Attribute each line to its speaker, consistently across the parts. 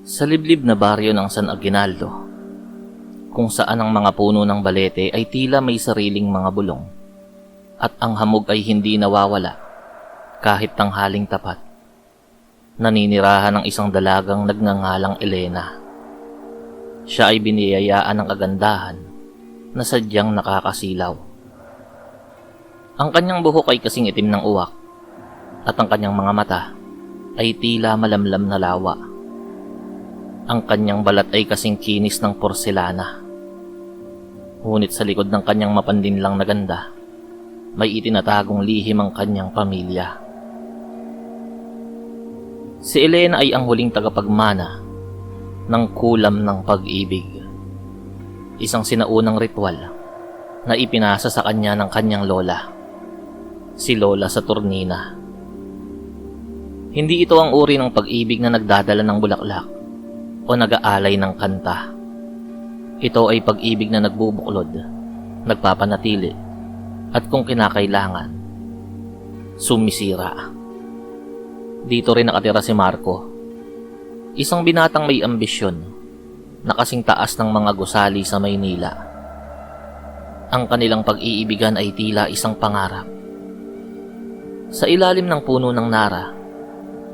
Speaker 1: Sa liblib na baryo ng San Aguinaldo, kung saan ang mga puno ng balete ay tila may sariling mga bulong at ang hamog ay hindi nawawala kahit tanghaling tapat, naninirahan ng isang dalagang nagngangalang Elena. Siya ay biniyayaan ng kagandahan na sadyang nakakasilaw. Ang kanyang buhok ay kasing itim ng uwak at ang kanyang mga mata ay tila malamlam na lawa. Ang kanyang balat ay kasing kinis ng porselana. Ngunit sa likod ng kanyang mapandinlang na ganda, may itinatagong lihim ang kanyang pamilya. Si Elena ay ang huling tagapagmana ng kulam ng pag-ibig. Isang sinaunang ritual na ipinasa sa kanya ng kanyang lola, si Lola Saturnina. Hindi ito ang uri ng pag-ibig na nagdadala ng bulaklak o nag-aalay ng kanta. Ito ay pag-ibig na nagbubuklod, nagpapanatili, at kung kinakailangan, sumisira. Dito rin nakatira si Marco, isang binatang may ambisyon na kasing taas ng mga gusali sa Maynila. Ang kanilang pag-iibigan ay tila isang pangarap. Sa ilalim ng puno ng nara,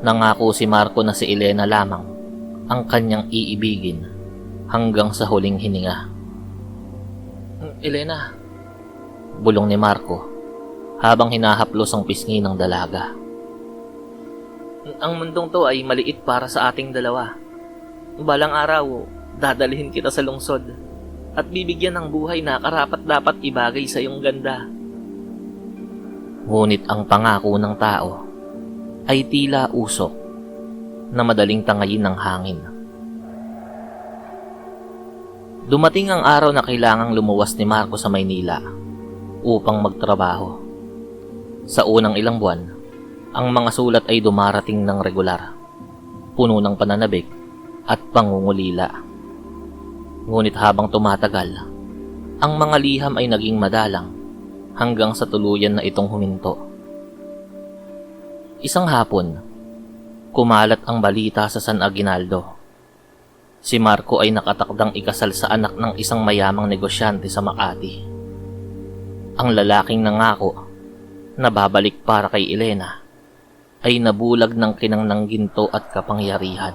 Speaker 1: nangako si Marco na si Elena lamang ang kanyang iibigin hanggang sa huling hininga. Elena, bulong ni Marco habang hinahaplos ang pisngi ng dalaga. Ang mundong to ay maliit para sa ating dalawa. Balang araw, dadalhin kita sa lungsod at bibigyan ng buhay na karapat-dapat ibagay sa iyong ganda. Ngunit ang pangako ng tao ay tila usok na madaling tangayin ng hangin. Dumating ang araw na kailangang lumuwas ni Marco sa Maynila upang magtrabaho. Sa unang ilang buwan, ang mga sulat ay dumarating ng regular, puno ng pananabik at pangungulila. Ngunit habang tumatagal, ang mga liham ay naging madalang hanggang sa tuluyan na itong huminto. Isang hapon, kumalat ang balita sa San Aguinaldo. Si Marco ay nakatakdang ikasal sa anak ng isang mayamang negosyante sa Makati. Ang lalaking nangako na babalik para kay Elena ay nabulag ng kinanang ginto at kapangyarihan.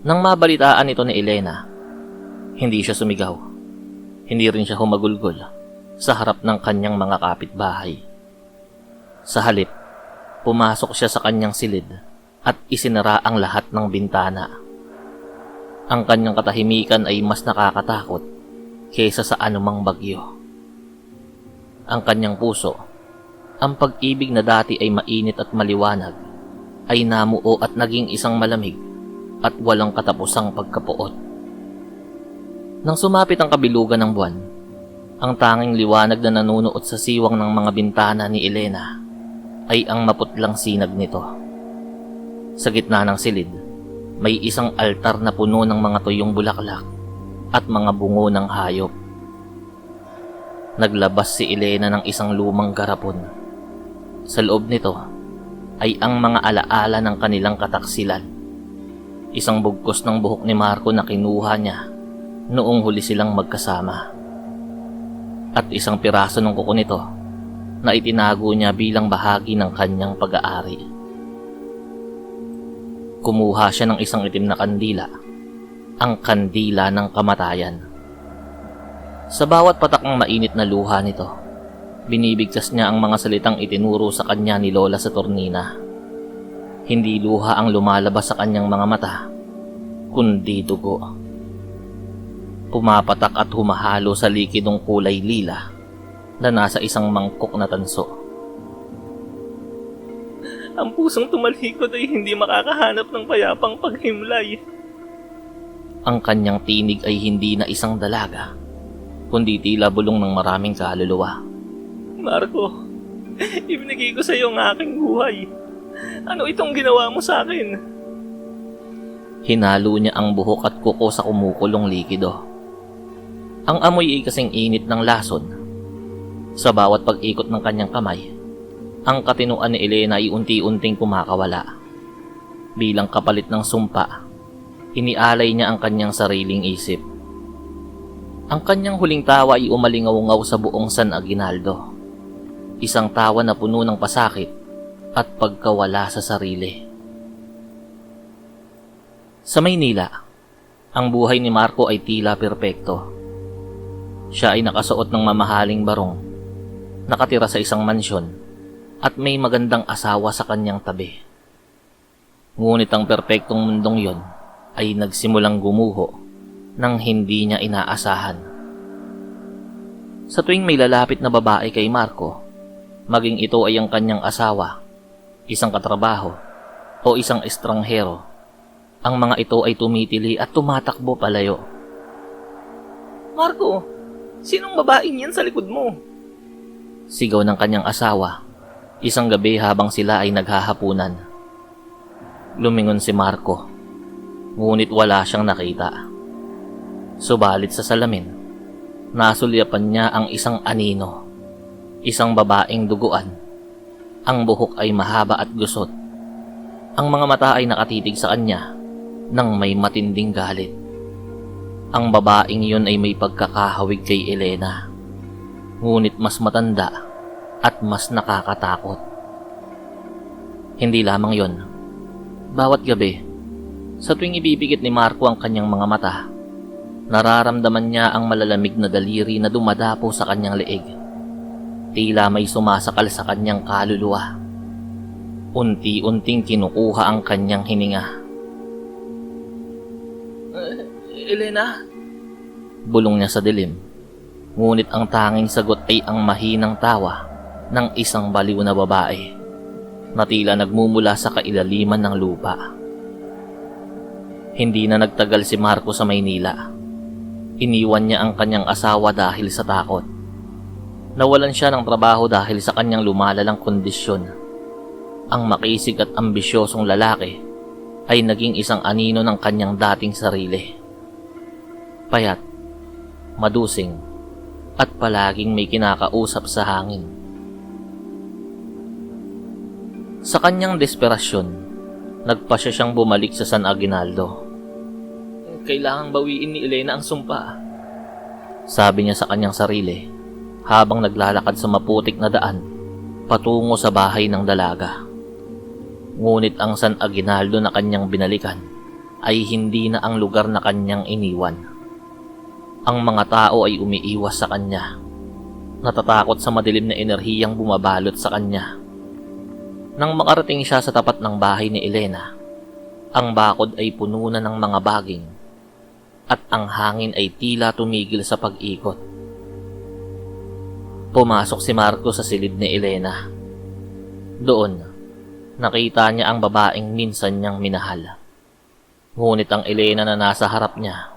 Speaker 1: Nang mabalitaan ito ni Elena, hindi siya sumigaw. Hindi rin siya humagulgol sa harap ng kanyang mga kapitbahay. Sa halip, pumasok siya sa kanyang silid at isinara ang lahat ng bintana. Ang kanyang katahimikan ay mas nakakatakot kaysa sa anumang bagyo. Ang kanyang puso, ang pag-ibig na dati ay mainit at maliwanag, ay namuo at naging isang malamig at walang katapusang pagkapuot. Nang sumapit ang kabilugan ng buwan, ang tanging liwanag na nanunuot sa siwang ng mga bintana ni Elena ay ang maputlang sinag nito. Sa gitna ng silid, may isang altar na puno ng mga tuyong bulaklak at mga bungo ng hayop. Naglabas si Elena ng isang lumang garapon. Sa loob nito ay ang mga alaala ng kanilang kataksilan. Isang bugkos ng buhok ni Marco na kinuha niya noong huli silang magkasama. At isang piraso ng kuko nito na itinago niya bilang bahagi ng kanyang pag-aari. Kumuha siya ng isang itim na kandila, ang kandila ng kamatayan. Sa bawat patak ng mainit na luha nito, binibigkas niya ang mga salitang itinuro sa kanya ni Lola Saturnina. Hindi luha ang lumalabas sa kanyang mga mata, kundi dugo. Pumapatak at humahalo sa likidong kulay lila na nasa isang mangkok na tanso. Ang pusong tumalikod ay hindi makakahanap ng payapang paghimlay. Ang kanyang tinig ay hindi na isang dalaga, kundi tila bulong ng maraming kaluluwa. Marco, ibinigay ko sa iyo ang aking buhay. Ano itong ginawa mo sa akin? Hinalo niya ang buhok at kuko sa kumukulong likido. Ang amoy ay kasing init ng lason. Sa bawat pag-ikot ng kanyang kamay, ang katinuan ni Elena ay unti-unting kumakawala. Bilang kapalit ng sumpa, inialay niya ang kanyang sariling isip. Ang kanyang huling tawa ay umalingaw-ngaw sa buong San Aguinaldo. Isang tawa na puno ng pasakit at pagkawala sa sarili. Sa Maynila, ang buhay ni Marco ay tila perpekto. Siya ay nakasuot ng mamahaling barong, nakatira sa isang mansyon, at may magandang asawa sa kanyang tabi. Ngunit ang perpektong mundong yon ay nagsimulang gumuho nang hindi niya inaasahan. Sa tuwing may lalapit na babae kay Marco, maging ito ay ang kanyang asawa, isang katrabaho, o isang estranghero, ang mga ito ay tumitili at tumatakbo palayo.
Speaker 2: Marco, sinong babaeng yan sa likod mo?
Speaker 1: Sigaw ng kanyang asawa, isang gabi habang sila ay naghahapunan. Lumingon si Marco, ngunit wala siyang nakita. Subalit sa salamin, nasulyapan niya ang isang anino, isang babaeng duguan. Ang buhok ay mahaba at gusot. Ang mga mata ay nakatitig sa kanya nang may matinding galit. Ang babaeng yun ay may pagkakahawig kay Elena, ngunit mas matanda at mas nakakatakot. Hindi lamang yon. Bawat gabi, sa tuwing ibibigit ni Marco ang kanyang mga mata, nararamdaman niya ang malalamig na daliri na dumadapo sa kanyang leeg. Tila may sumasakal sa kanyang kaluluwa. Unti-unting kinukuha ang kanyang hininga.
Speaker 2: Elena?
Speaker 1: Bulong niya sa dilim. Ngunit ang tanging sagot ay ang mahinang tawa ng isang baliw na babae na tila nagmumula sa kailaliman ng lupa. Hindi na nagtagal si Marco sa Maynila. Iniwan niya ang kanyang asawa dahil sa takot. Nawalan siya ng trabaho dahil sa kanyang lumalalang kondisyon. Ang makisig at ambisyosong lalaki ay naging isang anino ng kanyang dating sarili. Payat, madusing, at palaging may kinakausap sa hangin. Sa kanyang desperasyon, nagpasya siyang bumalik sa San Aguinaldo.
Speaker 2: Kailangang bawiin ni Elena ang sumpa,
Speaker 1: sabi niya sa kanyang sarili habang naglalakad sa maputik na daan patungo sa bahay ng dalaga. Ngunit ang San Aguinaldo na kanyang binalikan ay hindi na ang lugar na kanyang iniwan. Ang mga tao ay umiiwas sa kanya, natatakot sa madilim na enerhiyang bumabalot sa kanya. Nang makarating siya sa tapat ng bahay ni Elena, ang bakod ay puno na ng mga baging at ang hangin ay tila tumigil sa pag-ikot. Pumasok si Marco sa silid ni Elena. Doon, nakita niya ang babaeng minsan niyang minahal. Ngunit ang Elena na nasa harap niya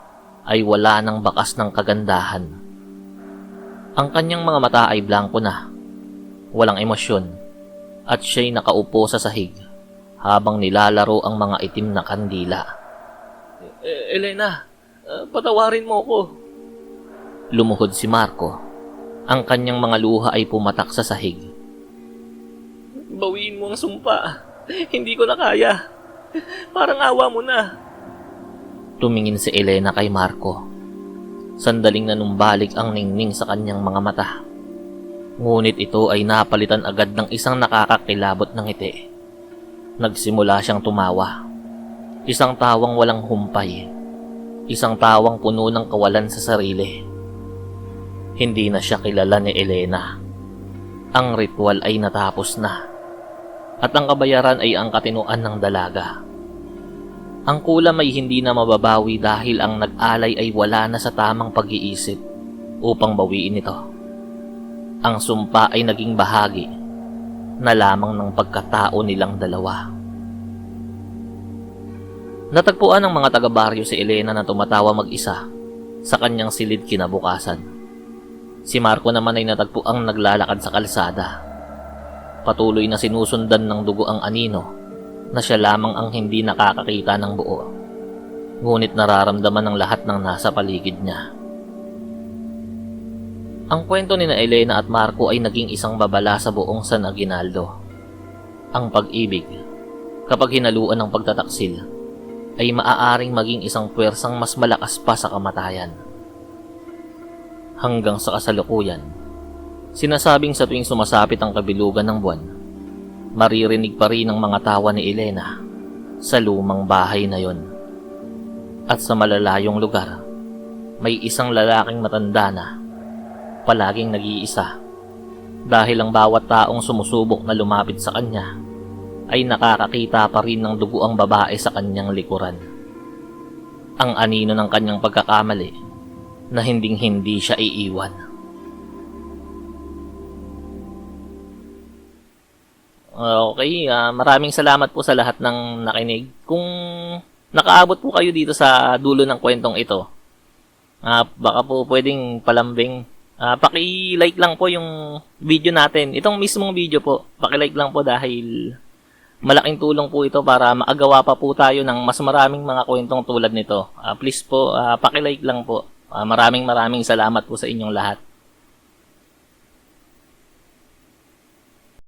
Speaker 1: ay wala ng bakas ng kagandahan. Ang kanyang mga mata ay blanko na, walang emosyon, at siya'y nakaupo sa sahig habang nilalaro ang mga itim na kandila.
Speaker 2: Elena, patawarin mo ko.
Speaker 1: Lumuhod si Marco. Ang kanyang mga luha ay pumatak sa sahig.
Speaker 2: Bawiin mo ang sumpa. Hindi ko na kaya. Parang awa mo na.
Speaker 1: Tumingin si Elena kay Marco. Sandaling nanumbalik ang ningning sa kanyang mga mata. Ngunit ito ay napalitan agad ng isang nakakakilabot ng ngiti. Nagsimula siyang tumawa. Isang tawang walang humpay. Isang tawang puno ng kawalan sa sarili. Hindi na siya kilala ni Elena. Ang ritual ay natapos na. At ang kabayaran ay ang katinuan ng dalaga. Ang kulam ay hindi na mababawi dahil ang nag-alay ay wala na sa tamang pag-iisip upang bawiin ito. Ang sumpa ay naging bahagi na lamang ng pagkatao nilang dalawa. Natagpuan ng mga taga-baryo si Elena na tumatawa mag-isa sa kanyang silid kinabukasan. Si Marco naman ay natagpuang naglalakad sa kalsada. Patuloy na sinusundan ng dugo ang anino na siya lamang ang hindi nakakakita ng buo. Ngunit nararamdaman ng lahat ng nasa paligid niya. Ang kwento ni na Elena at Marco ay naging isang babala sa buong San Aguinaldo. Ang pag-ibig, kapag hinaluan ng pagtataksil, ay maaaring maging isang puwersang mas malakas pa sa kamatayan. Hanggang sa kasalukuyan, sinasabing sa tuwing sumasapit ang kabilugan ng buwan, maririnig pa rin ang mga tawa ni Elena sa lumang bahay na yon. At sa malalayong lugar, may isang lalaking matanda na palaging nag-iisa dahil ang bawat taong sumusubok na lumapit sa kanya ay nakakakita pa rin ng dugo ang babae sa kanyang likuran. Ang anino ng kanyang pagkakamali na hinding-hindi siya iiwan. Okay, maraming salamat po sa lahat ng nakinig. Kung nakaabot po kayo dito sa dulo ng kwentong ito, baka po pwedeng palambing. Paki-like lang po yung video natin. Itong mismong video po, paki-like lang po dahil malaking tulong po ito para maagawa pa po tayo ng mas maraming mga kwentong tulad nito. Please po, paki-like lang po. Maraming salamat po sa inyong lahat.